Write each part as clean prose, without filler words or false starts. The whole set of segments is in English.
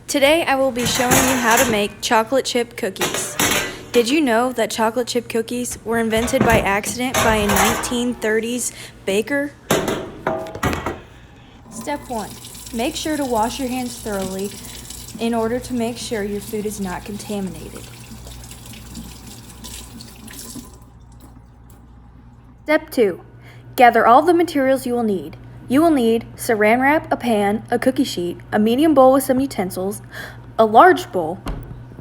Today I will be showing you how to make chocolate chip cookies. Did you know that chocolate chip cookies were invented by accident by a 1930s baker? Step 1. Make sure to wash your hands thoroughly in order to make sure your food is not contaminated. Step 2. Gather all the materials you will need. You will need saran wrap, a pan, a cookie sheet, a medium bowl with some utensils, a large bowl,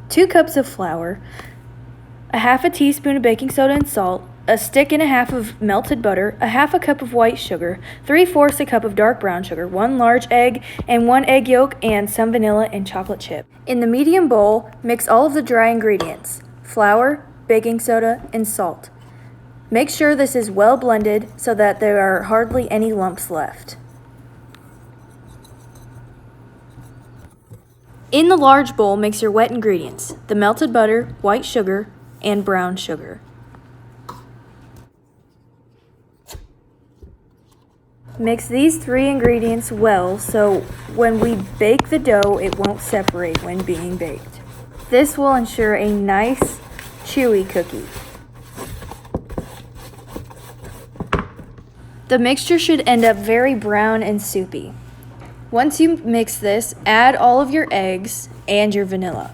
2 cups of flour, a half a teaspoon of baking soda and salt, a stick and a half of melted butter, a half a cup of white sugar, 3/4 a cup of dark brown sugar, 1 large egg and 1 egg yolk, and some vanilla and chocolate chip. In the medium bowl, mix all of the dry ingredients, flour, baking soda, and salt. Make sure this is well blended so that there are hardly any lumps left. In the large bowl, mix your wet ingredients, the melted butter, white sugar, and brown sugar. Mix these 3 ingredients well so when we bake the dough, it won't separate when being baked. This will ensure a nice, chewy cookie. The mixture should end up very brown and soupy. Once you mix this, add all of your eggs and your vanilla.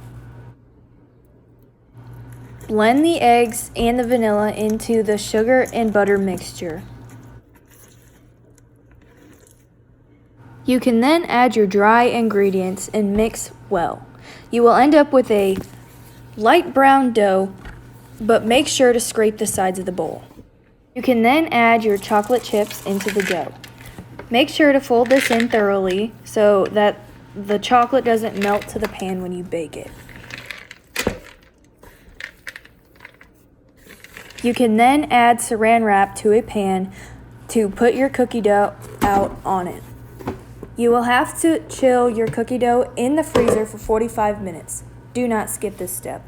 Blend the eggs and the vanilla into the sugar and butter mixture. You can then add your dry ingredients and mix well. You will end up with a light brown dough, but make sure to scrape the sides of the bowl. You can then add your chocolate chips into the dough. Make sure to fold this in thoroughly so that the chocolate doesn't melt to the pan when you bake it. You can then add saran wrap to a pan to put your cookie dough out on it. You will have to chill your cookie dough in the freezer for 45 minutes. Do not skip this step.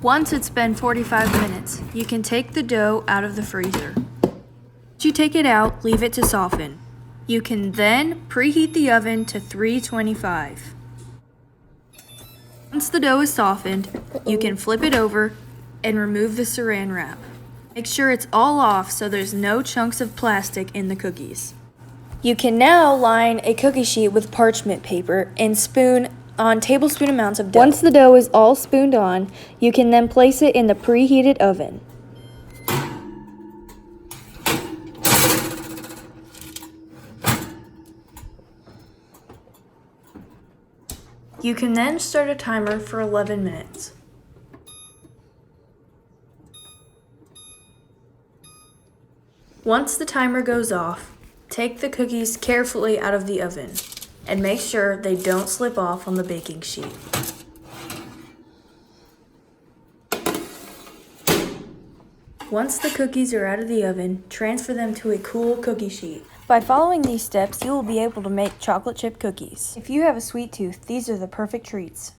Once it's been 45 minutes, you can take the dough out of the freezer. Once you take it out, leave it to soften. You can then preheat the oven to 325. Once the dough is softened, you can flip it over and remove the saran wrap. Make sure it's all off so there's no chunks of plastic in the cookies. You can now line a cookie sheet with parchment paper and spoon on tablespoon amounts of dough. Once the dough is all spooned on, you can then place it in the preheated oven. You can then start a timer for 11 minutes. Once the timer goes off, take the cookies carefully out of the oven and make sure they don't slip off on the baking sheet. Once the cookies are out of the oven, transfer them to a cool cookie sheet. By following these steps, you will be able to make chocolate chip cookies. If you have a sweet tooth, these are the perfect treats.